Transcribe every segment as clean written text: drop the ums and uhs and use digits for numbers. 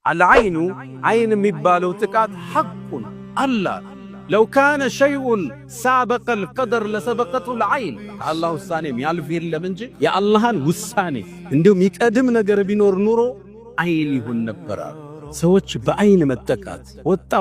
العين عين ميبالو تكات حق الله لو كان شيء سابق القدر لسبقته العين الله الثاني يالف يلم እንጂ የአላህን ውሳኔ እንደውም ይቀድም ነገር ቢኖር ኑሮ አይን ይሁን ነበር። ሰዎች በአይን መጠቃት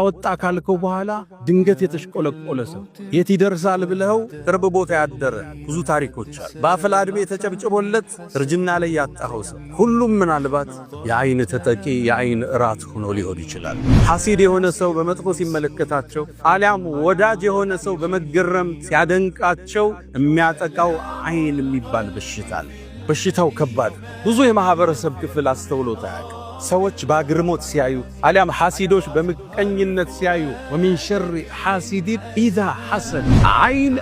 ወጣ ካልከው በኋላ ድንገት የተሽቆለቆለ ሰው የት ይደርሳል ብለው ቅርብ ቦታ ያደረ ብዙ ታሪኮች አሉ። በአፍላ ዕድሜ ተጨብጭቦለት እርጅና ላይ ያጣው ሰው ሁሉም ምናልባት የአይን ተጠቂ የአይን ራት ሆኖ ሊሆን ይችላል። ሐሲድ የሆነ ሰው በመጥፎ ሲመለከታቸው አሊያም ወዳጅ የሆነ ሰው በመገረም ሲያደንቃቸው የሚያጠቃው አይን የሚባል በሽታ አለ። በሽታው ከባድ ብዙ የማህበረሰብ ክፍል አስተውሎታል። ሰዎች ባግርሞት ሲያዩ አሊያም ሐሲዶች በመቀኝነት ሲያዩ ወሚን ሸር ሐሲዲን ኢዛ ሐሰድ አይን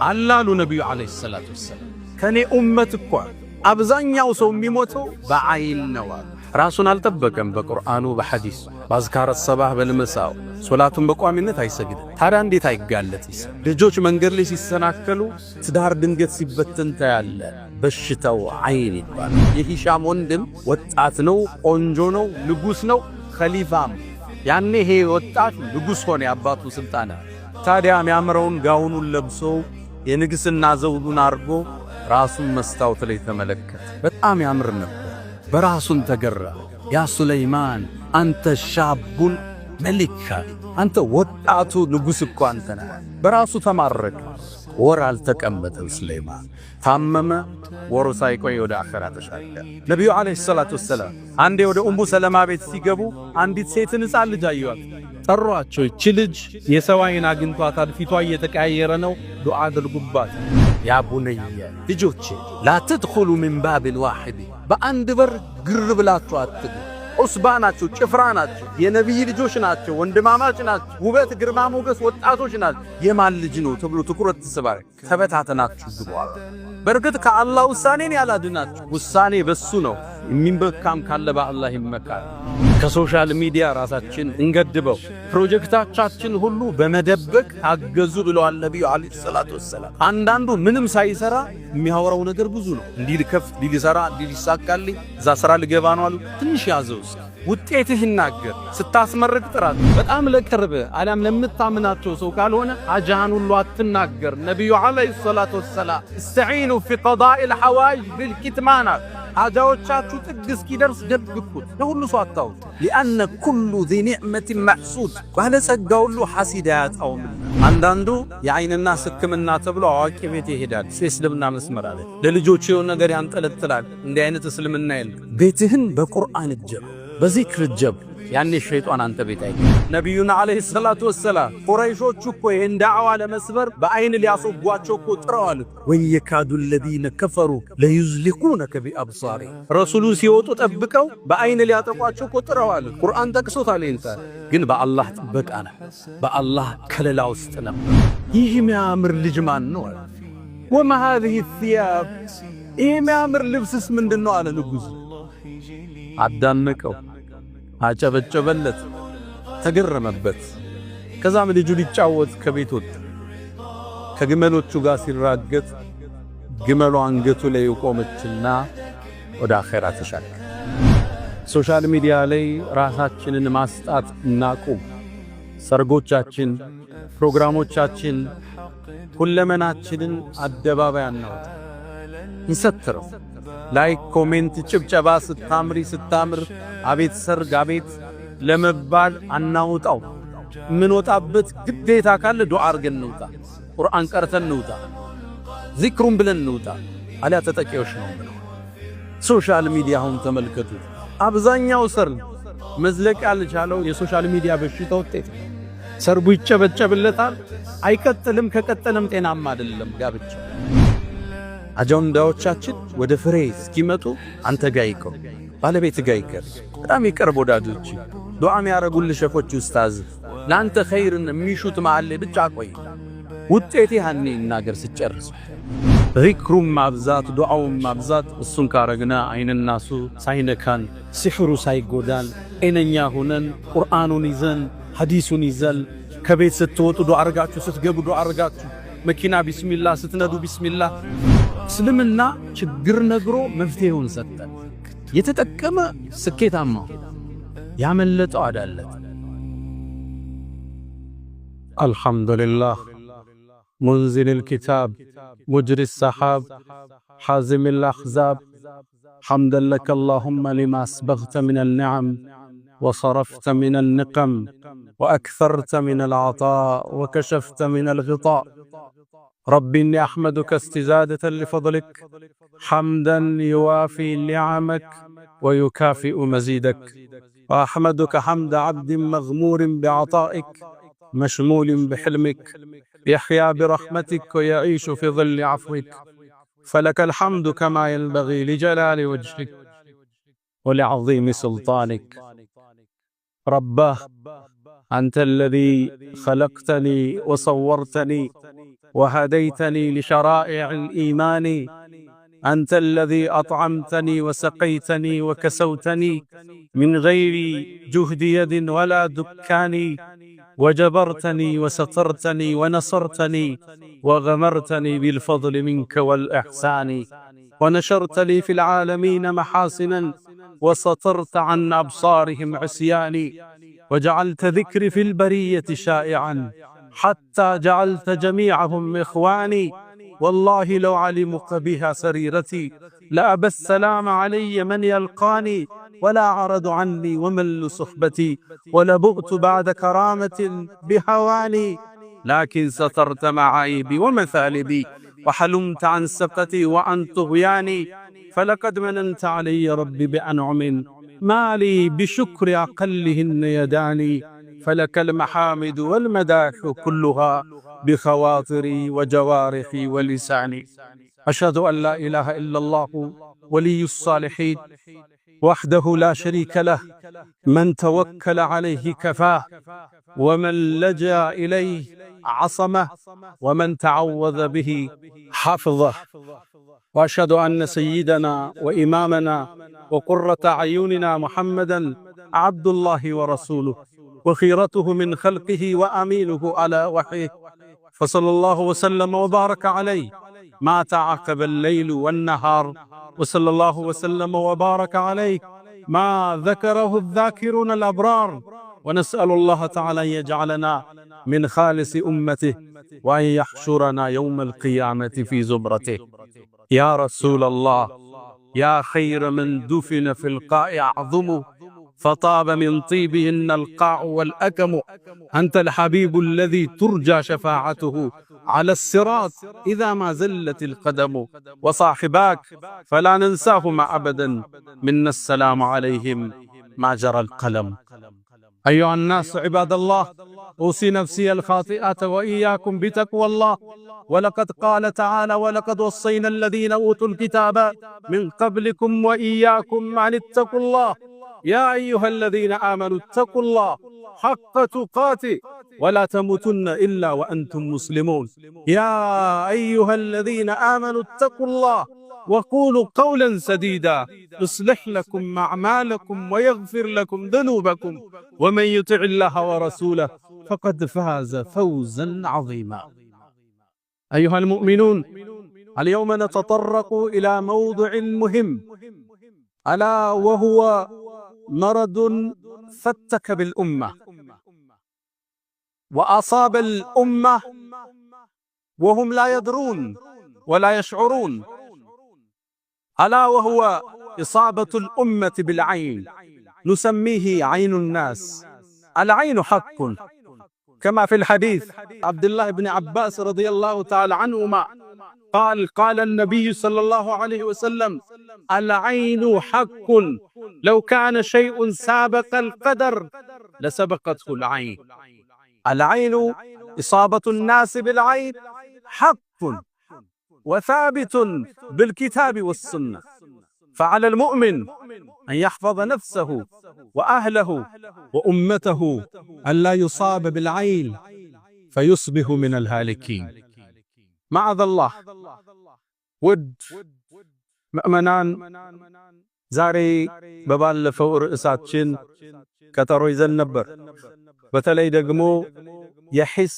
አላሉ ነብዩ አለይሂ ሰላቱ ወሰለም ከኔ ኡመት እኮ አብዛኛው ሰው የሚሞተው በአይን ነው። ራሱን አልጠበቀም በቁርአኑ በሐዲስ ባዝካረ ሰባህ በልመሳው ሶላቱን በቋሚነት አይሰግድም። ታዲያ እንዴት አይጋለጥስ? ልጆች መንገድ ላይ ሲሰናከሉ ትዳር ድንገት ሲበተን ታያለ። በሽታው አይን ይባላል። የሂሻም ወንድም ወጣት ነው፣ ቆንጆ ነው፣ ንጉስ ነው፣ ኸሊፋም። ያኔ ይሄ ወጣት ንጉስ ሆነ፣ አባቱ ስልጣን። ታዲያ የሚያምረውን ጋውኑን ለብሶ የንግስና ዘውዱን አርጎ ራሱን መስታወት ላይ ተመለከተ። በጣም ያምር ነበር። በራሱን ተገራ። ያ ሱለይማን አንተ ሻቡን መሊካ፣ አንተ ወጣቱ ንጉስ እኮ አንተ ነህ። በራሱ ተማረከ። ወር አልተቀመጠም ሱለይማን ታመመ። ወሩ ሳይቆይ ወደ አኺራ ተሻገረ። ነብዩ አለይሂ ሰላቱ ወሰለም አንዴ ወደ ኡሙ ሰለማ ቤት ሲገቡ አንዲት ሴትን ሕፃን ልጅ አዩአት። ጠሯቸው። እቺ ልጅ የሰው አይን አግኝቷታል፣ ፊቷ እየተቀያየረ ነው፣ ዱዓ አድርጉባት። ያ ቡነየ ልጆቼ ላ ተድኹሉ ሚን ባቢል ዋሂድ፣ በአንድ በር ግር ብላችሁ አትግቡ። ዑስባ ናቸው፣ ጭፍራ ናቸው፣ የነቢይ ልጆች ናቸው፣ ወንድማማች ናቸው፣ ውበት ግርማ ሞገስ ወጣቶች ናቸው። የማን ልጅ ነው ተብሎ ትኩረት ተሰባረ። ተበታተናችሁ ግቡ። በርግጥ ከአላህ ውሳኔን ያላድናችሁ፣ ውሳኔ በሱ ነው። የሚመካም ካለ በአላህ ይመካል። ከሶሻል ሚዲያ ራሳችን እንገድበው። ፕሮጀክታችን ሁሉ በመደበቅ ታገዙ ብለዋል ነብዩ አለይሂ ሰላቱ ወሰለም። አንዳንዱ ምንም ሳይሰራ የሚያወራው ነገር ብዙ ነው። እንዲህ ልከፍ ሊሰራ እንዲህ ሊሳካልኝ እዛ ስራ ልገባ ነው አሉ። ትንሽ ያዘውስ ውጤትህ ይናገር። ስታስመርቅ ጥራት በጣም ለቅርብ አላም ለምታምናቸው ሰው ካልሆነ አጃሃን ሁሉ አትናገር። ነብዩ አለይሂ ሰላቱ ወሰለም استعيኑ في قضاء الحوائج بالكتمان፣ አጃዎቻችሁ ጥግ እስኪደርስ ደብቁት፣ ለሁሉ ሰው አታውጡ። لأن كل ذي نعمة محسود፣ ባለጸጋ ሁሉ ሐሲድ ያጣውም። አንዳንዱ የአይንና ሕክምና ተብሎ አዋቂ ቤት ይሄዳል። እስልምና መስመር አለ። ለልጆቹ የሆነ ነገር ያንጠለጥላል። እንዲህ አይነት እስልምና የለም። ቤትህን በቁርአን ጀብ፣ በዚክር ጀብ። ያኔ ሸይጣን አንተ ቤት አይገባ። ነብዩና አለይሂ ሰላቱ ወሰለም ቁረይሾቹ እኮ ይህን ዳዕዋ ለመስበር በአይን ሊያስወጓቸው እኮ ጥረዋል። ወየካዱ الذين كفروا ليزلقونك بأبصارهم፣ ረሱሉ ሲወጡ ጠብቀው በአይን ሊያጠቋቸው እኮ ጥረዋል። ቁርአን ጠቅሶታል። እንታል ግን በአላህ ጥበቃ ነው፣ በአላህ ከለላ ውስጥ ነው። ይህ የሚያምር ልጅ ማን ነው? وما هذه الثياب፣ ይህ የሚያምር ልብስስ ምንድነው አለ ንጉሥ። አዳነቀው፣ አጨበጨበለት፣ ተገረመበት። ከዛም ልጁ ሊጫወት ከቤት ወጣ። ከግመሎቹ ጋር ሲራገጥ ግመሉ አንገቱ ላይ ቆመችና ወደ አኺራ ተሻገረ። ሶሻል ሚዲያ ላይ ራሳችንን ማስጣት እናቁም። ሰርጎቻችን፣ ፕሮግራሞቻችን፣ ሁለመናችንን አደባባይ አናውጣ። እንሰትረው። ላይክ፣ ኮሜንት፣ ጭብጨባ ስታምሪ ስታምር አቤት ሰርግ አቤት ለመባል አናውጣው። ምን ወጣበት ግዴታ ካለ ዱዓ አርገን እንውጣ፣ ቁርአን ቀርተን እንውጣ፣ ዚክሩን ብለን እንውጣ። አላ ተጠቂዎች ነው። ሶሻል ሚዲያ አሁን ተመልከቱ። አብዛኛው ሰርግ መዝለቅ ያልቻለው የሶሻል ሚዲያ በሽታ ውጤት። ሰርቡ ይጨበጨብለታል፣ አይቀጥልም። ከቀጠለም ጤናማ አይደለም ጋብቻ። አጀንዳዎቻችን ወደ ፍሬ እስኪመጡ አንተ ጋር ይቆም፣ ባለቤት ጋር ይቀር፣ በጣም ይቀርብ ወዳጆች፣ ዱዓ የሚያረጉልህ ሸፎች ኡስታዝ፣ ላንተ ኸይርን የሚሹት ማለ ብቻ ቆይ። ውጤቴ ያኔ እናገር ሲጨርስ ዚክሩም ማብዛት፣ ዱዓውም ማብዛት። እሱን ካረግና አይንናሱ ሳይነካን፣ ሲሕሩ ሳይጎዳን፣ ጤነኛ ሆነን ቁርአኑን ይዘን ሐዲሱን ይዘን ከቤት ስትወጡ ዱዓ አርጋችሁ፣ ስትገቡ ዱዓ አርጋችሁ፣ መኪና ቢስሚላህ ስትነዱ ቢስሚላህ። እስልምና ችግር ነግሮ መፍትሄውን ሰጠ። የተጠቀመ ስኬታማ፣ ያመለጠው አዳለት። الحمد لله منزل الكتاب مجري السحاب حازم الأحزاب حمدا لك اللهم لما أسبغت من النعم وصرفت من النقم وأكثرت من العطاء وكشفت من الغطاء. رب إني أحمدك استزادة لفضلك حمدا يوافي نعمك ويكافئ مزيدك، وأحمدك حمد عبد مغمور بعطائك مشمول بحلمك يحيا برحمتك ويعيش في ظل عفوك، فلك الحمد كما ينبغي لجلال وجهك ولعظيم سلطانك. رباه أنت الذي خلقتني وصورتني وهديتني لشرائع الإيمان، أنت الذي أطعمتني وسقيتني وكسوتني من غير جهد يد ولا دكان، وجبرتني وسترتني ونصرتني وغمرتني بالفضل منك والإحسان، ونشرت لي في العالمين محاسنا وسترت عن أبصارهم عصياني، وجعلت ذكري في البرية شائعا حتى جعلت جميعهم إخواني. والله لو علمك بها سريرتي لأبى السلام علي من يلقاني، ولا عرض عني ومل صحبتي ولبؤت بعد كرامة بهواني، لكن سترت معايبي ومثالبي وحلمت عن سبقتي وعن طغياني، فلقد مننت علي ربي بأنعم ما لي بشكر أقلهن يداني، فلك المحامد والمداح كلها بخواطري وجوارحي ولساني. أشهد أن لا إله إلا الله ولي الصالحين وحده لا شريك له، من توكل عليه كفاه ومن لجأ إليه عصمه ومن تعوذ به حفظه. وأشهد أن سيدنا وإمامنا وقرة أعيننا محمدا عبد الله ورسوله وخيرته من خلقه وأمينه على وحيه، فصلى الله وسلم وبارك عليه ما تعاقب الليل والنهار، وصلى الله وسلم وبارك عليه ما ذكره الذاكرون الأبرار، ونسأل الله تعالى أن يجعلنا من خالص أمته وأن يحشرنا يوم القيامة في زمرته. يا رسول الله، يا خير من دفن في القاع أعظم، فطاب من طيبهن القاع والأكم، أنت الحبيب الذي ترجى شفاعته على الصراط إذا ما زلت القدم، وصاحباك فلا ننساهما أبدا، منا السلام عليهم ما جرى القلم. أيها الناس عباد الله، أوصي نفسي الخاطئة وإياكم بتقوى الله، ولقد قال تعالى: ولقد وصينا الذين أوتوا الكتاب من قبلكم وإياكم أن اتقوا الله، يا أيها الذين آمنوا اتقوا الله حق تقاته ولا تموتن إلا وأنتم مسلمون. يا أيها الذين آمنوا اتقوا الله وقولوا قولا سديدا يصلح لكم أعمالكم ويغفر لكم ذنوبكم، ومن يطع الله ورسوله فقد فاز فوزا عظيما. أيها المؤمنون، اليوم نتطرق إلى موضوع مهم، ألا وهو مرض فتك بالأمة وأصاب الأمة وهم لا يدرون ولا يشعرون، ألا وهو إصابة الأمة بالعين، نسميه عين الناس. العين حق، كما في الحديث عبد الله بن عباس رضي الله تعالى عنهما قال النبي صلى الله عليه وسلم: العين حق، لو كان شيء سابق القدر لسبقته العين. العين، إصابة الناس بالعين حق وثابت بالكتاب والسنة، فعلى المؤمن أن يحفظ نفسه وأهله وأمته أن لا يصاب بالعين فيصبح من الهالكين. معاذ الله. ود مؤمنان، زاري ببالفው ርዕሳችን ቀጠሮ ይዘን ነበር። በተለይ ደግሞ የሂስ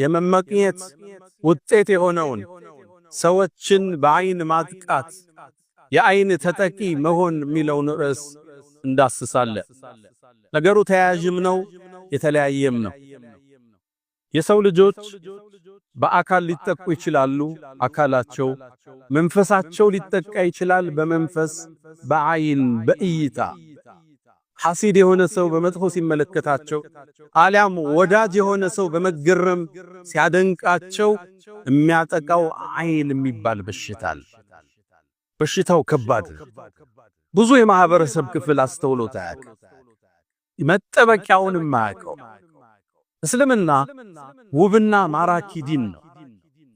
የመመቅኘት ውጤት የሆነውን ሰዎችን በአይን ማጥቃት፣ የአይን ተጠቂ መሆን የሚለውን ርዕስ እንዳስሳለን። ነገሩ ተያያዥም ነው የተለያየም ነው። የሰው ልጆች በአካል ሊጠቁ ይችላሉ፣ አካላቸው መንፈሳቸው ሊጠቃ ይችላል፣ በመንፈስ በአይን በእይታ ሐሲድ የሆነ ሰው በመጥፎ ሲመለከታቸው አሊያም ወዳጅ የሆነ ሰው በመገረም ሲያደንቃቸው የሚያጠቃው አይን የሚባል በሽታል። በሽታው ከባድ ነው። ብዙ የማህበረሰብ ክፍል አስተውሎት አያውቅም፣ መጠበቂያውንም አያውቀው። እስልምና ውብና ማራኪ ዲን ነው።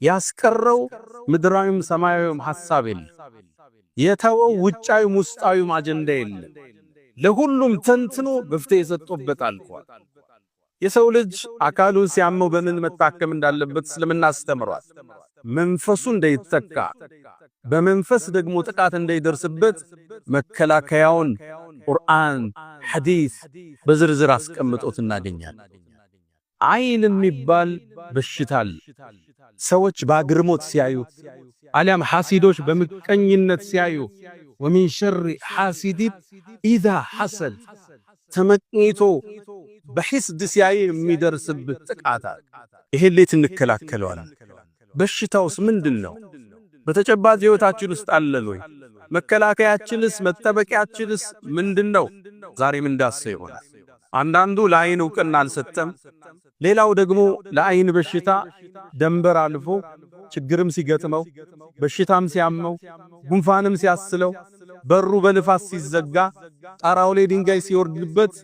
ያስቀረው ምድራዊም ሰማያዊም ሐሳብ የለም። የተወው ውጫዊም ውስጣዊም አጀንዳ የለም። ለሁሉም ተንትኖ መፍትሄ የሰጠበት አልቋል። የሰው ልጅ አካሉን ሲያመው በምን መታከም እንዳለበት እስልምና አስተምሯል። መንፈሱ እንዳይጠቃ በመንፈስ ደግሞ ጥቃት እንዳይደርስበት መከላከያውን ቁርአን፣ ሐዲስ በዝርዝር አስቀምጦት እናገኛለን። አይን የሚባል በሽታል። ሰዎች በአግርሞት ሲያዩ አሊያም ሐሲዶች በምቀኝነት ሲያዩ ወሚን ሸር ሐሲድ ኢዛ ሐሰድ ተመቅኝቶ በሂስድ ሲያይ የሚደርስበት ጥቃት ይሄን እንዴት እንከላከለዋለን? በሽታውስ ምንድነው? በተጨባጭ ህይወታችን ውስጥ አለን ወይ? መከላከያችንስ መጠበቂያችንስ ምንድነው? ዛሬም እንዳሰው ይሆናል። አንዳንዱ ለአይን ዕውቅና አልሰጠም። ሌላው ደግሞ ለአይን በሽታ ደንበር አልፎ ችግርም ሲገጥመው በሽታም ሲያመው ጉንፋንም ሲያስለው በሩ በንፋስ ሲዘጋ ጣራው ላይ ድንጋይ ሲወርድበት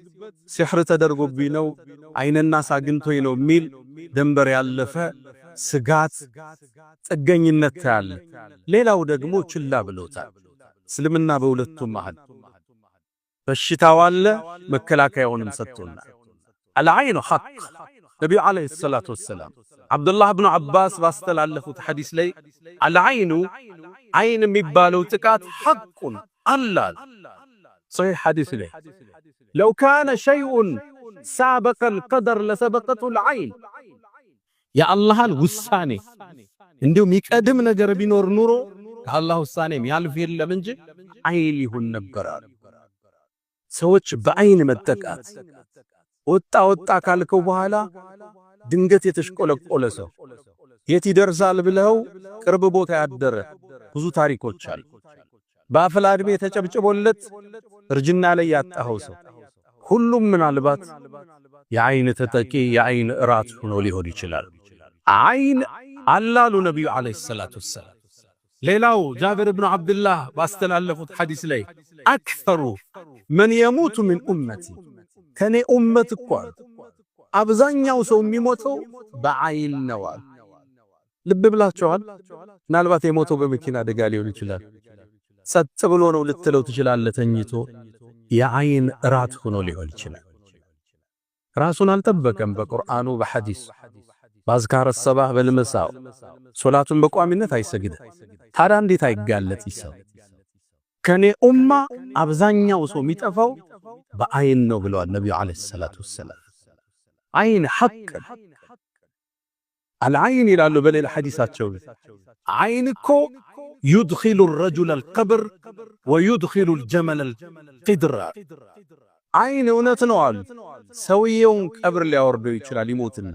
ሲህር ተደርጎብኝ ነው አይንና ሳግንቶይ ነው ሚል ደንበር ያለፈ ስጋት ጥገኝነት ታያለ። ሌላው ደግሞ ችላ ብሎታል። እስልምና በሁለቱም መሃል በሽታው አለ፣ መከላከያውንም ሰጥቶናል። አልዓይኑ ሐቅ ነብዩ አለይሂ ሰላቱ ወሰላም አብዱላህ ኢብኑ አባስ ባስተላለፉት ሐዲስ ላይ አልዓይኑ አይን የሚባለው ጥቃት ሐቁን አላል ሶሒህ ሐዲስ ላይ ለው ካነ ሸይኡን ሳበቀል ቀደር ለሰበቀቱል አይን የአላህን ውሳኔ እንዲሁ የሚቀድም ነገር ቢኖር ኑሮ ከአላህ ውሳኔ ያልፍ የለም እንጂ አይን ይሁን ነበር። ሰዎች በአይን መጠቃት ወጣ ካልከው በኋላ ድንገት የተሽቆለቆለ ሰው የት ይደርሳል ብለው ቅርብ ቦታ ያደረ ብዙ ታሪኮች አሉ። በአፍላ ዕድሜ ተጨብጭቦለት እርጅና ላይ ያጣኸው ሰው ሁሉም ምናልባት የአይን ተጠቂ የአይን እራት ሆኖ ሊሆን ይችላል። አይን አላሉ ነብዩ አለይሂ ሰላቱ ወሰላም። ሌላው ጃብር ኢብኑ አብዱላህ ባስተላለፉት ሐዲስ ላይ አክተሩ መን የሙቱ ምን ኡመቲ ከኔ ኡመት እኮ አብዛኛው ሰው የሚሞተው በአይን ነው። ልብ ብላችኋል? ምናልባት የሞተው በመኪና አደጋ ሊሆን ይችላል። ሰጥ ብሎ ነው ልትለው ትችላለህ። ተኝቶ የአይን እራት ሆኖ ሊሆን ይችላል። ራሱን አልጠበቀም። በቁርአኑ በሐዲስ ባዝካረ ሰባህ በልመሳው ሶላቱን በቋሚነት አይሰግድ። ታዲያ እንዴት አይጋለጥ ይሰው? ከኔ ኡማ አብዛኛው ሰው የሚጠፋው በአይን ነው ብለዋል ነብዩ አለይሂ ሰላቱ ወሰላም። አይን ሐቅ አልዓይን ይላሉ በሌላ ሐዲሳቸው አይን እኮ يدخل الرجل القبر ويدخل الجمل القدر አይን እውነት ነው አሉ። ሰውየውን ቀብር ሊያወርደው ይችላል ይሞትና፣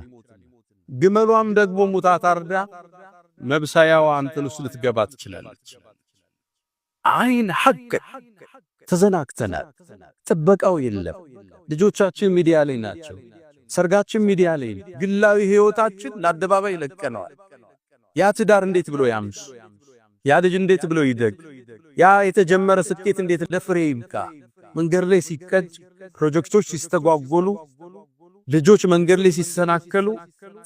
ግመሏም ደግሞ ሙታ ታርዳ መብሳያዋ አንተን ውስጥ ልትገባ ትችላለች። አይን ሐቅ ተዘናክተናል። ጥበቃው የለም። ልጆቻችን ሚዲያ ላይ ናቸው። ሰርጋችን ሚዲያ ላይ፣ ግላዊ ህይወታችን ለአደባባይ ለቀነዋል። ያ ትዳር እንዴት ብሎ ያምሽ? ያ ልጅ እንዴት ብሎ ይደግ? ያ የተጀመረ ስኬት እንዴት ለፍሬ ይብቃ? መንገድ ላይ ሲቀጭ፣ ፕሮጀክቶች ሲስተጓጎሉ፣ ልጆች መንገድ ላይ ሲሰናከሉ፣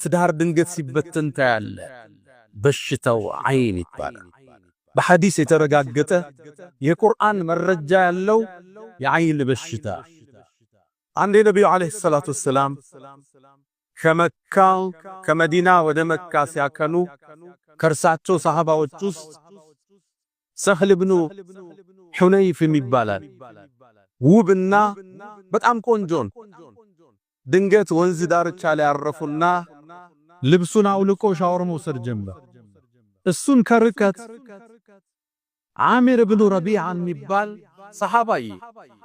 ትዳር ድንገት ሲበተን ታያለ። በሽታው አይን ይባላል። በሐዲስ የተረጋገጠ የቁርአን መረጃ ያለው የአይን በሽታ። አንድ ነብዩ አለይሂ ሰላቱ ወሰላም ከመካ ከመዲና ወደ መካ ሲያከኑ ከርሳቸው ሰሃባዎች ውስጥ ሰህል ኢብኑ ሁነይፍ ይባላል። ውብና በጣም ቆንጆን ድንገት ወንዝ ዳርቻ ላይ አረፉና ልብሱን አውልቆ ሻወር መውሰድ ጀመረ። እሱን ከርቀት ዓሚር ኢብኑ ረቢዓ የሚባል ሰሃባይ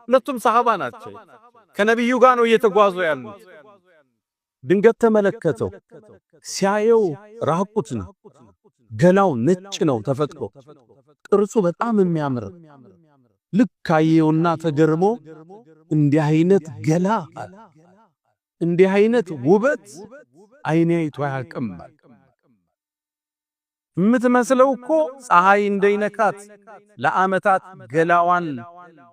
ሁለቱም ሰሃባ ናቸው ከነብዩ ጋር ነው እየተጓዙ ያሉት ድንገት ተመለከተው ሲያየው ራቁት ነው ገላው ነጭ ነው ተፈጥሮ ቅርጹ በጣም የሚያምር ልክ አየውና ተገርሞ እንዲህ አይነት ገላ እንዲህ አይነት ውበት አይኔ አይቶ ያቅም ምትመስለው እኮ ፀሐይ እንደይነካት ለአመታት ገላዋን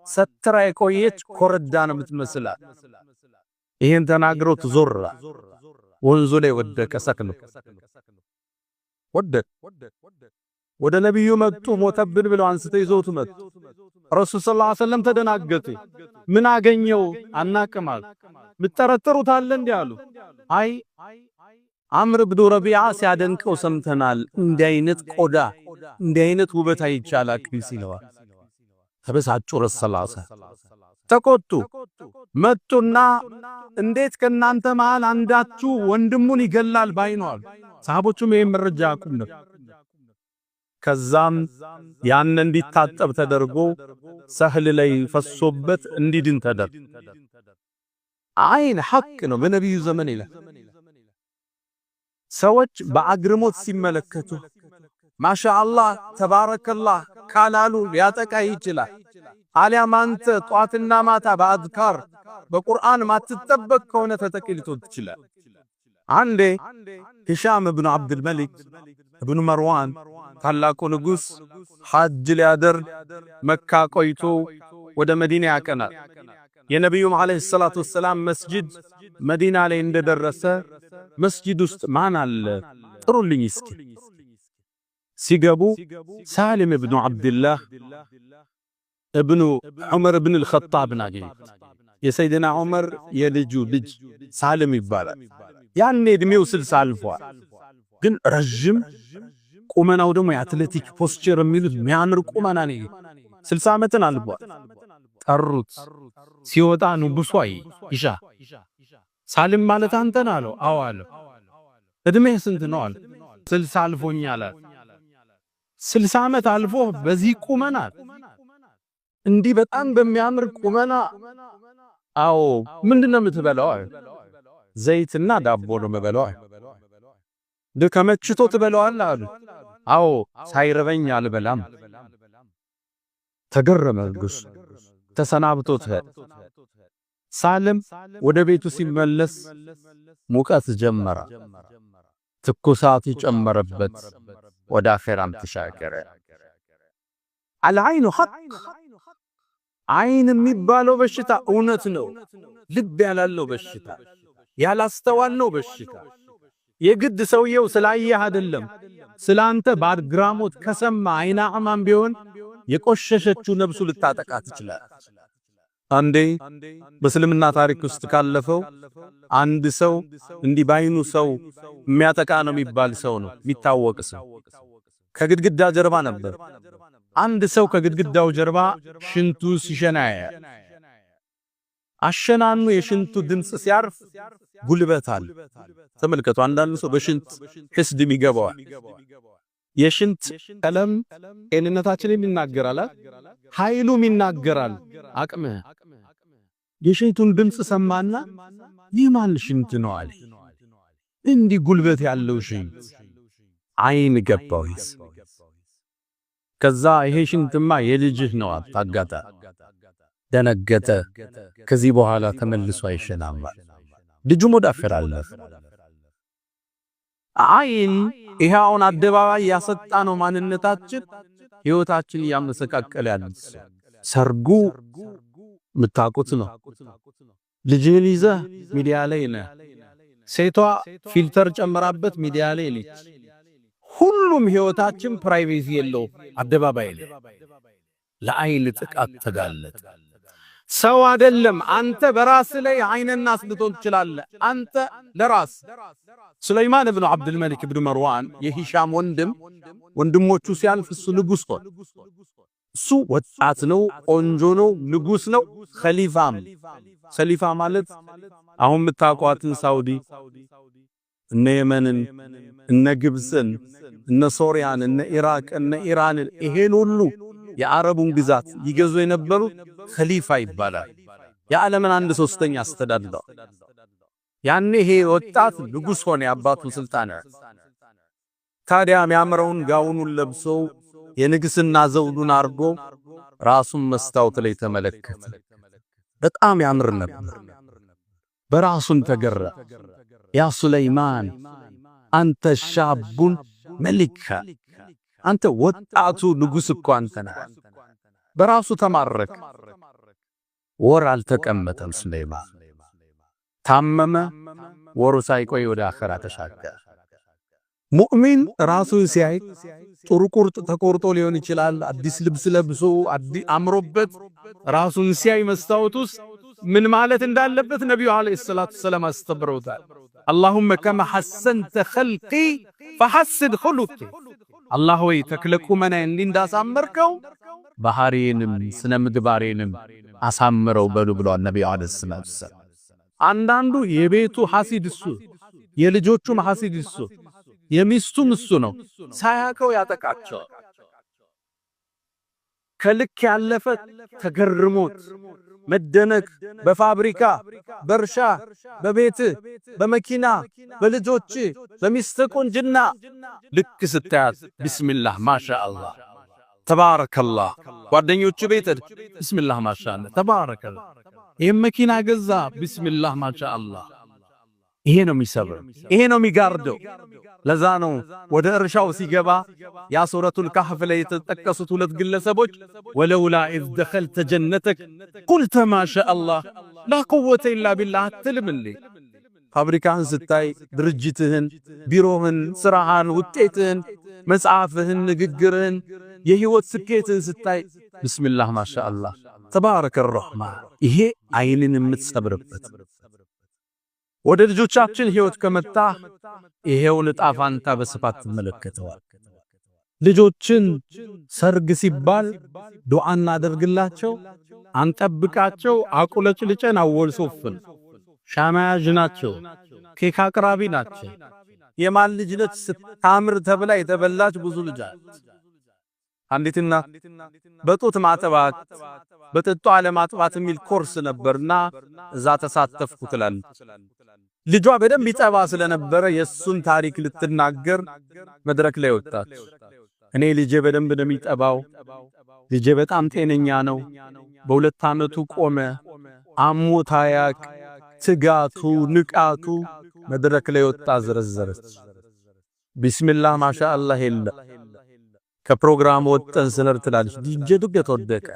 ሰትራ የቆየች ኮረዳ ነው ምትመስላት ይሄን ተናግሮ ተዞራ ወንዙ ላይ ወደቀ ሰክኖ ወደ ነብዩ መጡ ሞተብን ብለው አንስተው ይዘውት መጡ ረሱል ሰለላሁ ዐለይሂ ወሰለም ተደናገጡ ምን አገኘው አናቀማል ምትጠረጥሩት አለ እንዴ አሉ አይ አምር ብኑ ረቢዓ ሲያደንቀው ሰምተናል እንዲህ አይነት ቆዳ እንዲህ አይነት ውበት አይቻላል ሲለዋ ተበሳጩ ረሱል ተቆጡ መጡና እንዴት ከናንተ መሃል አንዳችሁ ወንድሙን ይገላል ባይኗል ሰሃቦቹም ይሄን መረጃ አቁም ነው ከዛም ያን እንዲታጠብ ተደርጎ ሰህል ላይ ፈሶበት እንዲድን ተደረገ አይን ሐቅ ነው በነብዩ ዘመን ይላል ሰዎች በአግርሞት ሲመለከቱ ማሻአላህ ተባረከላህ ካላሉ ያጠቃ ይችላል አሊያም አንተ ጧትና ማታ በአዝካር በቁርአን ማትጠበቅ ከሆነ ተጠቅልቶ ይችላል አንዴ ሂሻም ኢብኑ አብዱል መሊክ ኢብኑ መርዋን ታላቁ ንጉስ ሐጅ ሊያደርግ መካ ቆይቶ ወደ መዲና ያቀናል የነብዩ መሐመድ ሰለላሁ ዐለይሂ ወሰለም መስጂድ መዲና ላይ እንደደረሰ መስጂድ ውስጥ ማን አለ ጥሩልኝ እስኪ ሲገቡ ሳሊም ኢብኑ አብዱላህ ኢብኑ ዑመር ኢብኑ አልኸጣብ ናገኝ የሰይድና ዑመር የልጁ ልጅ ሳሊም ይባላል ያኔ እድሜው 60 አልፏል ግን ረጅም ቁመናው ደግሞ የአትሌቲክ ፖስቸር የሚሉት የሚያምር ቁመና ነው 60 ዓመትን አልፏል ጠሩት ሲወጣ ንጉሷይ ኢሻ ሳሊም ማለት አንተ ነህ አለው አዎ አለው እድሜህ ስንት ነው አለ 60 አልፎኛል 60 ዓመት አልፎ በዚህ ቁመና እንዲህ በጣም በሚያምር ቁመና አዎ ምንድነው የምትበላው ዘይትና ዳቦ ነው የምበላው ደከመችቶ ትበላዋለህ አሉ አዎ ሳይረበኝ አልበላም ተገረመ ንጉስ ተሰናብቶት ሳሊም ወደ ቤቱ ሲመለስ ሙቀት ጀመረ ትኩሳት ይጨመረበት ወደ አኺራም ተሻገረ አልዓይኑ ሐቅ አይን የሚባለው በሽታ እውነት ነው ልብ ያላለው በሽታ ያላስተዋልነው በሽታ የግድ ሰውየው ስላየህ አይደለም ስላንተ ባድግራሞት ከሰማ አይና አማን ቢሆን የቆሸሸችው ነብሱ ልታጠቃት ይችላል አንዴ በእስልምና ታሪክ ውስጥ ካለፈው አንድ ሰው እንዲህ ባይኑ ሰው የሚያጠቃ ነው የሚባል ሰው ነው የሚታወቅ ሰው ከግድግዳ ጀርባ ነበር አንድ ሰው ከግድግዳው ጀርባ ሽንቱ ሲሸናያ አሸናኑ የሽንቱ ድምጽ ሲያርፍ ጉልበታል ተመልከቱ አንዳንድ ሰው በሽንት ህስድም ይገባዋል የሽንት ቀለም ጤንነታችንን ይናገራል ኃይሉም ይናገራል አቅም የሽንቱን ድምጽ ሰማና ይማል ሽንት ነው አለ እንዲህ ጉልበት ያለው ሽንት አይን ገባውስ ከዛ ይሄ ሽንትማ የልጅህ ነው አጣጋታ ደነገተ ከዚህ በኋላ ተመልሶ አይሸናም ልጁ ሙዳፈራል አይን ይሄውን አደባባይ ያሰጣ ነው ማንነታችን ህይወታችን ያመሰቃቀለ ያለ ሰርጉ ምታቁት ነው ልጅን ይዘ ሚዲያ ላይ ነህ ሴቷ ፊልተር ጨምራበት ሚዲያ ላይ ልጅ ሁሉም ህይወታችን ፕራይቬሲ የለው አደባባይ ላይ ለአይን ጥቃት ተጋለጠ ሰው አይደለም አንተ በራስ ላይ አይንና አስልቶን ትችላለህ አንተ ለራስ ሱለይማን ኢብኑ አብዱል መሊክ ኢብኑ መርዋን የሂሻም ወንድሞቹ ሲያልፍ እሱ ንጉስ ሆነ እሱ ወጣት ነው ቆንጆ ነው ንጉስ ነው ኸሊፋ ማለት አሁን ምታቋትን ሳውዲ እነ የመንን እነ ግብፅን እነ ሶሪያን እነ ኢራቅ እነ ኢራንን ይሄን ሁሉ የአረቡን ግዛት ይገዙ የነበሩ ኸሊፋ ይባላል። የዓለምን 1/3 አስተዳድረው። ያኔ ይሄ ወጣት ንጉስ ሆነ፣ የአባቱ ስልጣን። ታዲያ የሚያምረውን ጋውኑን ለብሶ የንግስና ዘውዱን አርጎ ራሱን መስታወት ላይ ተመለከተ። በጣም ያምር ነበር። በራሱን ተገራ። ያ ሱለይማን አንተ ሻቡን መሊካ፣ አንተ ወጣቱ ንጉስ እኮ አንተ ነህ። በራሱ ተማረከ። ወር አልተቀመጠም ሱለይማን። ታመመ። ወሩ ሳይቆይ ወደ አኺራ ተሻገረ። ሙእሚን ራሱን ሲያይ ጥሩ ቁርጥ ተቆርጦ ሊሆን ይችላል። አዲስ ልብስ ለብሶ አምሮበት ራሱን ሲያይ መስታወት ውስጥ ምን ማለት እንዳለበት ነብዩ አለይሂ ሰላቱ ሰላም አስተምረውታል። አላሁመ ከማ ሐሰንተ ኸልቂ ፈሐስን ኹሉቂ፣ አላህ ወይ ተክለቁመናን እንዳሳመርከው ባህሪዬንም ስነ ምግባሬንም አሳምረው በሉ ብለዋል ነብዩ አለይሂ ሰላቱ ሰላም። አንዳንዱ የቤቱ ሐሲድ እሱ፣ የልጆቹም ሐሲድ እሱ፣ የሚስቱም እሱ ነው። ሳያቀው ያጠቃቸዋል። ከልክ ያለፈ ተገርሞት መደነቅ በፋብሪካ በእርሻ በቤት በመኪና በልጆች በሚስት ቁንጅና ልክ ስታያት ቢስሚላህ ማሻአላህ ተባረከላህ፣ ጓደኞቹ ቤት ቢስሚላህ ማሻአላህ ተባረከላህ፣ ይሄን መኪና ገዛ ቢስሚላህ ማሻአላህ። ይሄ ነው የሚሰብር፣ ይሄ ነው የሚጋርደው። ለዛ ነው ወደ እርሻው ሲገባ ያ ሱረቱል ካህፍ ላይ የተጠቀሱት ሁለት ግለሰቦች ወለውላ ኢዝ ደኸልተ ጀነተክ ቁልተ ማሻአላህ ላ ቁወተ ኢላ ቢላህ አትልምልኝ። ፋብሪካህን ስታይ፣ ድርጅትህን፣ ቢሮህን፣ ስራህን፣ ውጤትህን፣ መጽሐፍህን፣ ንግግርህን፣ የህይወት ስኬትህን ስታይ ቢስሚላህ ማሻአላህ ተባረከ ረህማን። ይሄ አይንን የምትሰብርበት። ወደ ልጆቻችን ህይወት ከመጣ ይሄው ልጣፋንታ በስፋት ተመለከተዋል። ልጆችን ሰርግ ሲባል ዱዓ እናደርግላቸው፣ አንጠብቃቸው፣ አቁለጭልጨን አወልሶፍን ሻማያጅ ናቸው፣ ኬክ አቅራቢ ናቸው። የማን ልጅ ነች ስታምር ተብላ የተበላች ብዙ ልጅ አለች። አንዲትና በጡት ማጥባት በጥጧ ለማጥባት የሚል ኮርስ ነበርና እዛ ተሳተፍኩ ትላለች። ልጇ በደንብ ይጠባ ስለነበረ የሱን ታሪክ ልትናገር መድረክ ላይ ወጣች። እኔ ልጄ በደንብ ነው የሚጠባው፣ ልጄ በጣም ጤነኛ ነው፣ በ2 ዓመቱ ቆመ፣ አሞት አያቅ፣ ትጋቱ ንቃቱ መድረክ ላይ ወጣ ዘረዘረች። ቢስሚላህ ማሻአላህ የለ። ከፕሮግራም ወጥተን ስነር ትላለች። ዲጄ ዱቄት ወደቀ፣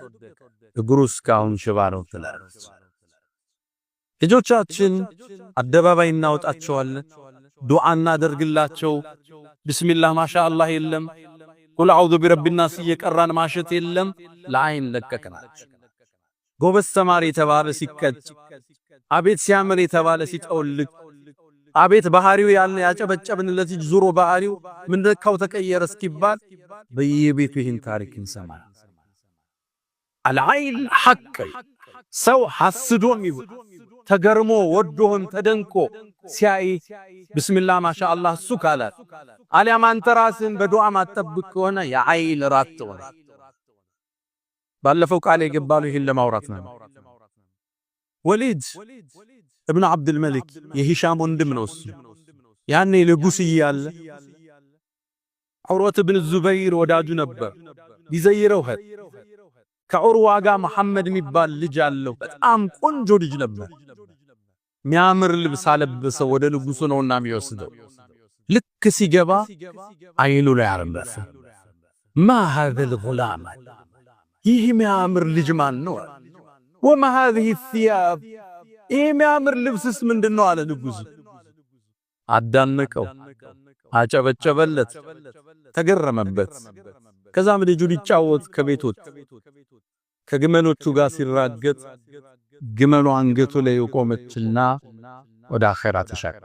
እግሩ እስካሁን ሽባ ነው ትላለች። ልጆቻችን አደባባይ እናወጣቸዋለን፣ ዱዓ እናደርግላቸው። ቢስሚላህ ማሻአላህ የለም፣ ቁል አዑዙ ቢረቢናስ እየቀራን ማሸት የለም። ለአይን ለቀቅናቸው። ጎበዝ ተማሪ የተባለ ሲቀጭ፣ አቤት ሲያምር የተባለ ሲጠውልቅ፣ አቤት ባህሪው ያለ ያጨበጨብንለት ዙሮ ባህሪው ምን ደካው ተቀየረ እስኪባል በየቤቱ ይህን ታሪክ እንሰማለን። አልዓይን ሐቅ ሰው ሐስዶም ይሁን ተገርሞ ወዶም ተደንቆ ሲያይ ቢስሚላህ ማሻአላህ እሱ ካላት አሊያም አንተ ራስን በዱዓ ማጠብቅ ከሆነ የዓይን ራት ሆነ። ባለፈው ቃል የገባሉ ይህን ለማውራት ነው። ወሊድ ኢብኑ አብዱል መሊክ የሂሻም ወንድም ነው። እሱ ያኔ ንጉስ እያለ ዑርወት ኢብኑ ዙበይር ወዳጁ ነበር። ሊዘይረው ሄደ። ከዑርዋ ጋር መሐመድ የሚባል ልጅ አለው። በጣም ቆንጆ ልጅ ነበር። ሚያምር ልብስ አለበሰው። ወደ ንጉሱ ነውና የሚወስደው። ልክ ሲገባ አይኑ ላይ አረፈ። ማ هذا الغلام ይህ ሚያምር ልጅ ማን ነው? وما هذه الثياب ይህ ሚያምር ልብስስ ምንድነው አለ ንጉሱ። አዳነቀው፣ አጨበጨበለት፣ ተገረመበት። ከዛም ልጁ ሊጫወት ከቤት ወጣ። ከግመሎቹ ጋር ሲራገጥ ግመሉ አንገቱ ላይ ቆመችና ወደ አኺራ ተሻገረ።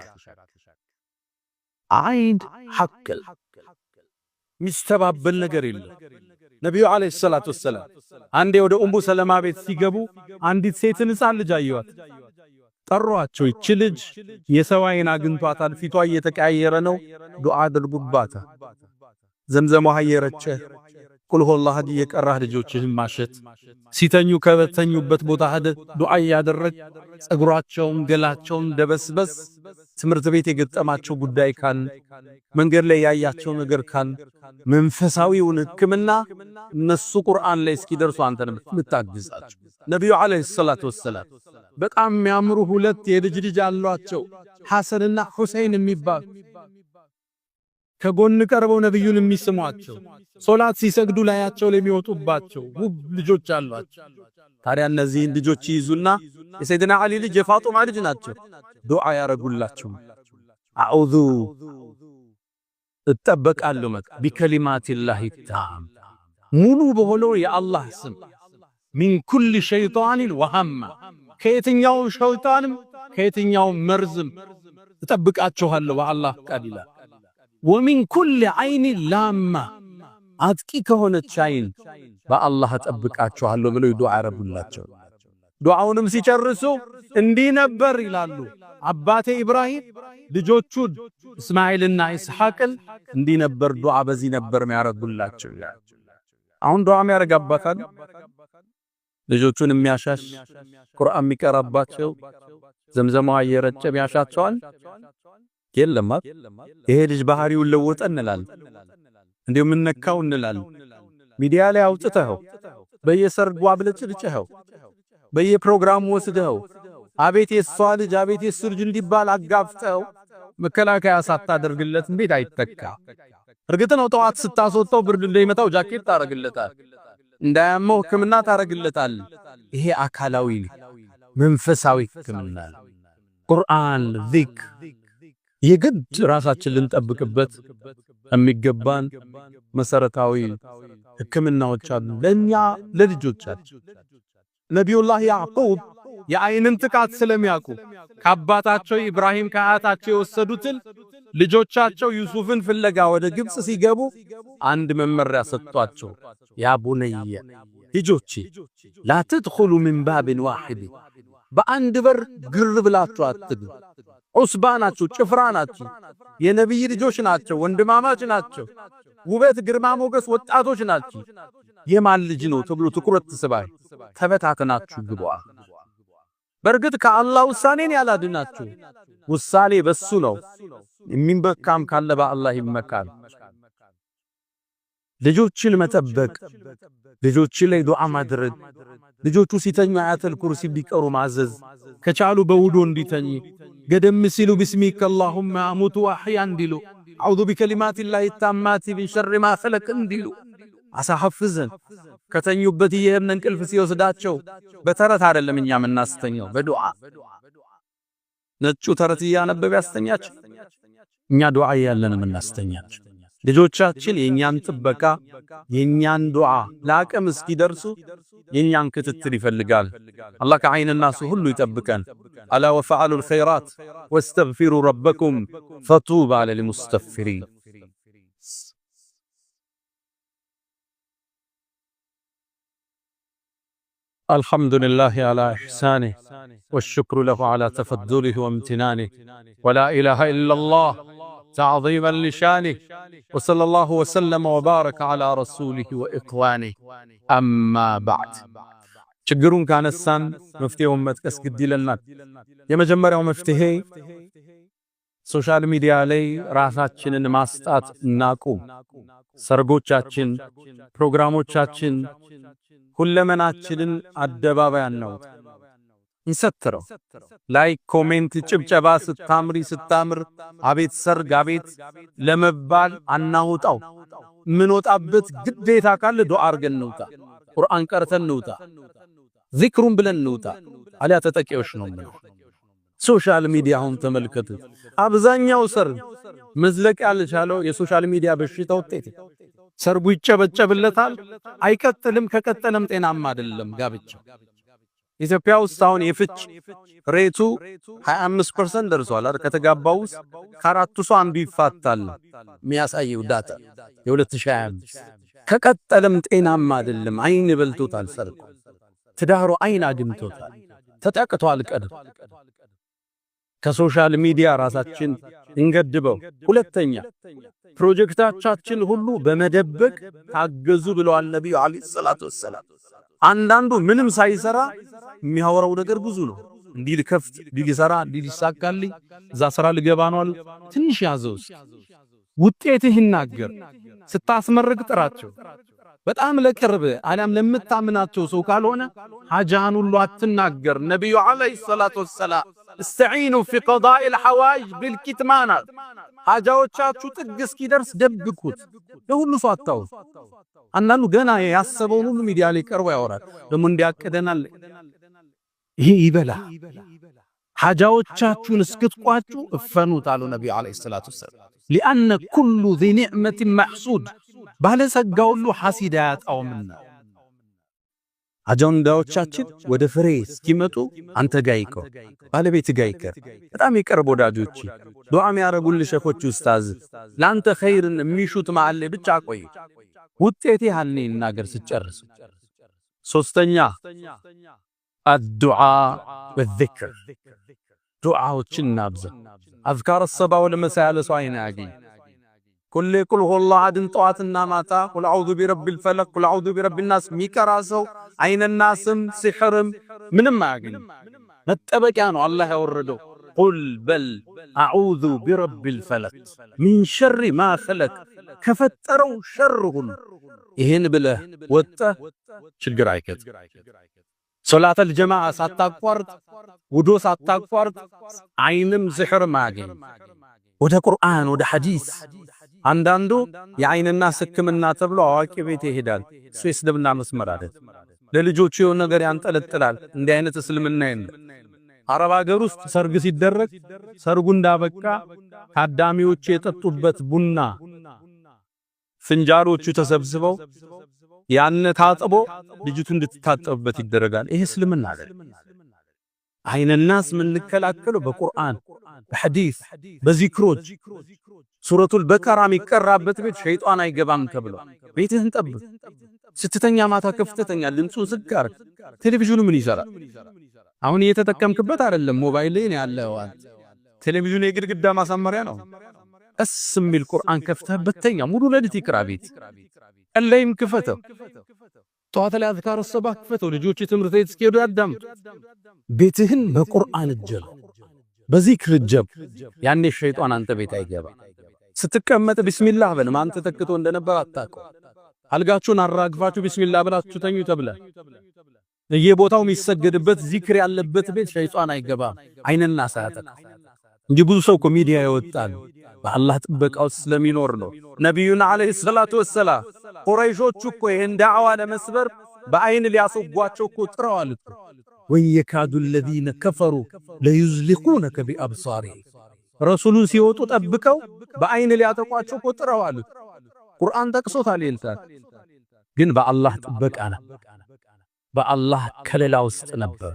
አይን ሐቅ ሚስተባበል ነገር የለም። ነብዩ አለይሂ ሰላቱ ወሰለም አንዴ ወደ ኡሙ ሰለማ ቤት ሲገቡ አንዲት ሴትን ሕፃን ልጅ አየዋት። ጠሯቸው። ይች ልጅ የሰው አይን አግኝቷታል፣ ፊቷ እየተቀያየረ ነው፣ ዱዓ አድርጉባት። ዘምዘም ውሃ እየረጨ ቁል ሁወላህ አሐድ እየቀራህ ልጆችህን ማሸት፣ ሲተኙ ከበተኙበት ቦታ ሄደህ ዱዓ እያደረግ ጸጉራቸውን ገላቸውን ደበስበስ። ትምህርት ቤት የገጠማቸው ጉዳይ ካለ መንገድ ላይ ያያቸው ነገር ካለ መንፈሳዊውን ሕክምና እነሱ ቁርአን ላይ እስኪደርሱ አንተን የምታግዛቸው። ነብዩ አለይሂ ሰላቱ ወሰላም በጣም የሚያምሩ ሁለት የልጅ ልጅ አሏቸው፣ ሐሰንና ሁሰይን የሚባሉ ከጎን ቀርበው ነብዩን የሚስሟቸው፣ ሶላት ሲሰግዱ ላያቸው ላይ የሚወጡባቸው ውብ ልጆች አሏቸው። ታዲያ እነዚህን ልጆች ይዙና የሰይድና አሊ ልጅ የፋጡማ ልጅ ናቸው፣ ዱዓ ያረጉላቸው። አዑዙ እጠበቃለሁ ቢከሊማቲላሂ ታም ሙሉ በሆነው የአላህ ስም ሚን ኩል ሸይጣንን ወሃማ ከየትኛው ሸይጣንም ከየትኛው መርዝም እጠብቃችኋለሁ በአላህ ቃል ይላል። ወሚን ኩል አይን ላማ አጥቂ ከሆነች አይን በአላህ እጠብቃችኋለሁ ብለው ዱዓ ያረጉላቸው። ዱዓውንም ሲጨርሱ እንዲህ ነበር ይላሉ አባቴ ኢብራሂም ልጆቹን እስማኤልና ኢስሐቅን እንዲህ ነበር ዱዓ በዚህ ነበር የሚያረጉላቸው ይላል። አሁን ዱዓ የሚያረጋባታል ልጆቹን የሚያሻሽ ቁርአን የሚቀራባቸው ዘምዘማው እየረጨ የሚያሻቸዋል የለም። ይሄ ልጅ ባህሪውን ለወጠ እንላለን፣ እንዴው ምን ነካው እንላለን። ሚዲያ ላይ አውጥተኸው በየሰርጉ አብለጭልጭኸው በየፕሮግራሙ ወስደኸው አቤት የሷ ልጅ አቤት የሱ ልጅ እንዲባል አጋፍጠው መከላከያ ሳታደርግለት እንዴት አይተካ? እርግጥ ነው ጠዋት ስታስወጣው ብርድ እንዳይመታው ጃኬት ታረግለታል፣ እንዳያመው ሕክምና ታረግለታል። ይሄ አካላዊ መንፈሳዊ ሕክምና ቁርአን ዚክር የግድ ራሳችን ልንጠብቅበት የሚገባን መሰረታዊ ሕክምናዎች አሉ ለኛ ለልጆቻችን። ነቢዩላህ ያዕቁብ የአይንን ጥቃት ስለሚያውቁ ከአባታቸው ኢብራሂም ከአያታቸው የወሰዱትን ልጆቻቸው ዩሱፍን ፍለጋ ወደ ግብጽ ሲገቡ አንድ መመሪያ ሰጥቷቸው፣ ያ ቡነየ ልጆቼ ላ ተድኹሉ ሚን ባብን ዋሂድ በአንድ በር ግር ብላችሁ አትግቡ። ዑስባ ናችሁ፣ ጭፍራ ናችሁ፣ የነቢይ ልጆች ናቸው፣ ወንድማማች ናቸው፣ ውበት ግርማ ሞገስ ወጣቶች ናቸው። የማን ልጅ ነው ተብሎ ትኩረት ትስባይ ተበታተናችሁ ግቡ። በርግጥ ከአላህ ውሳኔን ያላድናችሁ ውሳኔ በሱ ነው። የሚንበካም ካለ በአላህ ይመካል። ልጆችን መጠበቅ፣ ልጆች ላይ ዱዓ ማድረግ፣ ልጆቹ ሲተኙ አያተል ኩርሲ ቢቀሩ ማዘዝ፣ ከቻሉ በውዶ እንዲተኙ ገደም ሲሉ ቢስሚከ አላሁመ አሙቱ ወአህያ እንዲሉ፣ አዑዙ ቢከሊማቲላሂ ታማቲ ሚን ሸሪ ማ ኸለቅ እንዲሉ አሳሐፍዘን ከተኙበት ይሄን እንቅልፍ ሲወስዳቸው በተረት አይደለም እኛ የምናስተኛው በዱዓ ነጩ ተረት ያነበበ ያስተኛቸው እኛ ዱዓ ያለን የምናስተኛቸው ልጆቻችን የኛን ጥበቃ የኛን ዱዓ ለአቅም እስኪደርሱ የኛን ክትትል ይፈልጋል። አላህ ከዓይንና ሱ ሁሉ ይጠብቀን። አላ ወፈዓሉ الخيرات واستغفروا ربكم فطوبى للمستغفرين። الحمد لله على إحسانه والشكر له على تفضله وامتنانه ولا إله إلا الله تعظيما لشانه وصلى الله وسلم وبارك على رسوله وإخوانه أما بعد ችግሩን ካነሳን መፍትሄውን መጥቀስ ግድ ይለናል። የመጀመሪያው መፍትሄ ሶሻል ሚዲያ ላይ ራሳችንን ማስጣት እናቁም። ሰርጎቻችን፣ ፕሮግራሞቻችን፣ ሁለመናችንን አደባባይ አናውጣ፣ እንሰትረው። ላይክ፣ ኮሜንት፣ ጭብጨባ ስታምሪ ስታምር አቤት ሰርግ አቤት ለመባል አናውጣው። ምን ወጣበት ግዴታ ካለ ዱዓ አርገን እንውጣ፣ ቁርአን ቀርተን እንውጣ፣ ዚክሩን ብለን እንውጣ። አሊያ ተጠቂዎች ነው ማለት። ሶሻል ሚዲያውን ተመልከቱ። አብዛኛው ሰርግ መዝለቅ ያልቻለው የሶሻል ሚዲያ በሽታ ውጤት። ሰርጉ ይጨበጨብለታል፣ አይቀጥልም። ከቀጠለም ጤናማ አይደለም ጋብቻው። ኢትዮጵያ ውስጥ አሁን የፍች ሬቱ 25% ደርሷል አይደል? ከተጋባው ውስጥ ከአራቱ ሰው አንዱ ይፋታል የሚያሳየው ዳታ የ2025። ከቀጠለም ጤናማ አይደለም። አይን በልቶታል ሰርጉ፣ ትዳሩ አይን አድምቶታል፣ ተጠቅቷል ቀድሞ። ከሶሻል ሚዲያ ራሳችን እንገድበው። ሁለተኛ ፕሮጀክታችን ሁሉ በመደበቅ ታገዙ ብለዋል ነብዩ አለይሂ ሰላቱ ወሰለም። አንዳንዱ ምንም ሳይሰራ የሚያወራው ነገር ብዙ ነው። እንዲህ ልከፍት፣ እንዲህ ልሰራ፣ እንዲህ ሊሳካልኝ፣ እዛ ስራ ልገባ ነው አለ። ትንሽ ያዘው ውጤትህ ይናገር። ስታስመርቅ ጥራቸው። በጣም ለቅርብ አለም ለምታምናቸው ሰው ካልሆነ ሐጃን ሁሉ አትናገር። ነብዩ አለይሂ ሰላቱ ወሰላም استعينوا في قضاء الحوائج بالكتمان ሐጃዎቻችሁ ጥግ እስኪደርስ ደብቁት። ለሁሉ ሰው አታውሩ። አንዳንዱ ገና ያሰበውን ሁሉ ሚዲያ ላይ ቀርቦ ያወራል። ደግሞ እንዲያቀደናል ይሄ ይበላ። ሐጃዎቻችሁን እስክትቋጩ እፈኑት አሉ ነብዩ አለይሂ ሰላቱ ወሰላም። لأن كل ذي نعمة محسود ባለጸጋ ሁሉ ሐሲድ አያጣውምና አጀንዳዎቻችን ወደ ፍሬ እስኪመጡ አንተ ጋይቆ ባለቤት ጋይቀ በጣም ይቀርብ ወዳጆች ዱዓ የሚያረጉልህ ሸኾች ኡስታዝ ላንተ ኸይርን የሚሹት ማዓለ ብቻ ቆይ ውጤት ያህልኔ እናገር ስጨርስ። ሶስተኛ الدعاء والذكر ዱዓዎችን ናብዛ። አዝካር الصباح والمساء ለሰው አይና ያገኝ كل يقول هو الله عدن طواتنا ماتا قل أعوذ برب الفلق قل أعوذ برب الناس ميكراسو عين الناس سحرم من ما يقين نتبكانو الله يوردو قل بل أعوذ برب الفلق من شر ما خلق كفتروا شرهم إهن بله وطه شلقر عيكت صلاة الجماعة ساتاقوارد ودو ساتاقوارد عينم سحر ما يقين وده قرآن وده حديث አንዳንዱ የአይንና ህክምና ተብሎ አዋቂ ቤት ይሄዳል። እሱ የስልምና መስመር አይደል። ለልጆቹ የሆነ ነገር ያንጠለጥላል። እንዲህ አይነት እስልምና የለም። አረብ ሀገር ውስጥ ሰርግ ሲደረግ ሰርጉ እንዳበቃ ታዳሚዎች የጠጡበት ቡና ፍንጃሮቹ ተሰብስበው ያን ታጥቦ ልጅቱ እንድትታጠብበት ይደረጋል። ይሄ እስልምና አይደል። አይንናስ ምን ልከላከለው በቁርአን በሐዲስ በዚክሮች ሱረቱል በቀራ የሚቀራበት ቤት ሸይጣን አይገባም ተብሎ ቤትህን ጠብቅ። ስትተኛ ማታ ከፍተኛ ድምፁን ዝጋር። ቴሌቪዥኑ ምን ይሰራል? አሁን እየተጠቀምክበት አይደለም፣ ሞባይል ላይ ያለው ቴሌቪዥኑ የግድግዳ ማሳመሪያ ነው። እስሚል ቁርአን ከፍተህበት ተኛ። ሙሉ ለሊት ይቅራ ቤት ቀለይም ክፈተው። ጠዋት ላይ አዝካር الصباح ክፈተው። ልጆች ትምህርት ቤት እስኪሄዱ ያዳምጡ። ቤትህን በቁርአን እጀብ በዚክር እጀብ። ያኔ ሸይጣን አንተ ቤት አይገባ። ስትቀመጥ ቢስሚላህ በል። ማን ተተክቶ እንደነበር አታውቀው። አልጋችሁን አራግፋችሁ ቢስሚላህ ብላችሁ ተኙ ተብለ የቦታው የሚሰገድበት ዚክር ያለበት ቤት ሸይጣን አይገባም። አይንና ሳያጠቃ እንጂ ብዙ ሰው ኮሜዲያ ይወጣል በአላህ ጥበቃው ስለሚኖር ነው። ነብዩና አለይሂ ሰላቱ ወሰላም ቁረይሾቹ እኮ ይሄን ዳዕዋ ለመስበር በአይን ሊያስጓቸው እኮ ጥረዋል። ወየካዱ الذين كفروا ليزلقونك بأبصارهم ረሱሉን ሲወጡ ጠብቀው በአይን ሊያጠቋቸው እኮ ጥረዋል። ቁርአን ጠቅሶታል። ይልታል ግን በአላህ ጥበቃ ነው። በአላህ ከለላ ውስጥ ነበር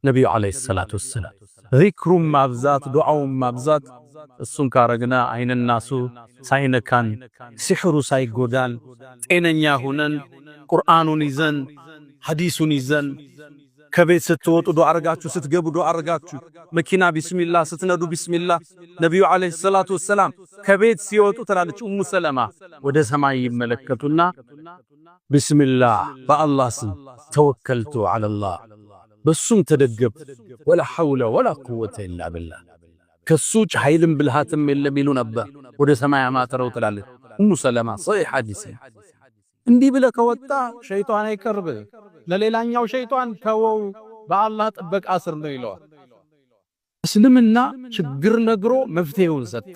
ነብዩ አለይሂ ሰላቱ ወሰላም። ዚክሩም ማብዛት ዱዓውም ማብዛት እሱን ካረግና አይንናሱ ሳይነካን ሲሕሩ ሳይጎዳን ጤነኛ ሆነን ቁርአኑን ይዘን ሐዲሱን ይዘን ከቤት ስትወጡ ዱዓ አርጋችሁ ስትገቡ ዱዓ አርጋችሁ መኪና ቢስሚላህ ስትነዱ ቢስሚላህ። ነብዩ አለይሂ ሰላቱ ወሰላም ከቤት ሲወጡ ትላለች ኡሙ ሰለማ ወደ ሰማይ ይመለከቱና ቢስሚላህ በአላህ ስም ተወከልቱ ዐለላህ በሱም ተደገፍ ወላ ሐውለ ወላ ቁወተ ኢላ ቢላህ ከሱጭ ኃይልም ብልሃትም የለም ይሉ ነበር። ወደ ሰማይ አማተረው ትላለች ኡሙ ሰለማ ሶሒህ ሐዲስ። እንዲህ ብለህ ከወጣ ሸይጣን አይቀርብ። ለሌላኛው ሸይጣን ተወው በአላህ ጥበቃ ስር ነው ይለዋል። እስልምና ችግር ነግሮ መፍትሄውን ሰጠ።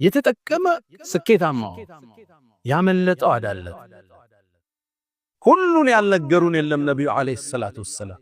የተጠቀመ ስኬታማ ያመለጠው አይደለ። ሁሉን ያልነገሩን የለም ነብዩ አለይሂ ሰላቱ ወሰላም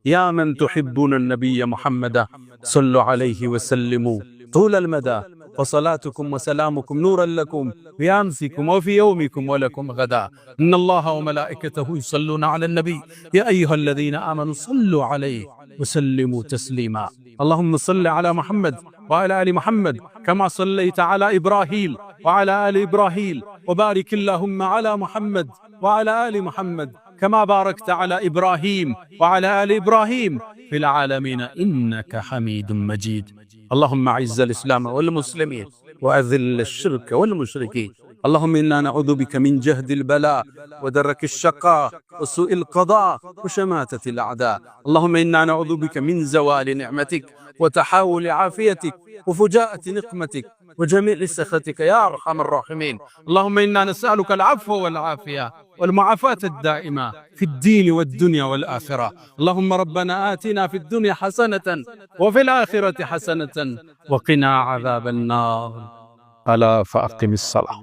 ያ መን تحبون النبي محمد صلوا عليه وسلموا طول المدى وصلاتكم وسلامكم نورا لكم في أمسكم وفي يومكم ولكم غدا إن الله وملائكته يصلون على النبي يا أيها الذين آمنوا صلوا عليه وسلموا تسليما اللهم صل على محمد وعلى آل محمد كما صليت على إبراهيم وعلى آل إبراهيم وبارك اللهم على محمد وعلى آل محمد كما باركت على إبراهيم وعلى آل إبراهيم في العالمين إنك حميد مجيد. اللهم أعز الإسلام والمسلمين وأذل الشرك والمشركين. اللهم إنا نعوذ بك من جهد البلاء ودرك الشقاء وسوء القضاء وشماتة الأعداء. اللهم إنا نعوذ بك من زوال نعمتك وتحاول عافيتك وفجاءة نقمتك وجميع سخطك يا أرحم الراحمين. اللهم إنا نسألك العفو والعافية والمعافاة الدائمة في الدين والدنيا والآخرة. اللهم ربنا آتنا في الدنيا حسنة وفي الآخرة حسنة وقنا عذاب النار. ألا فأقم الصلاة.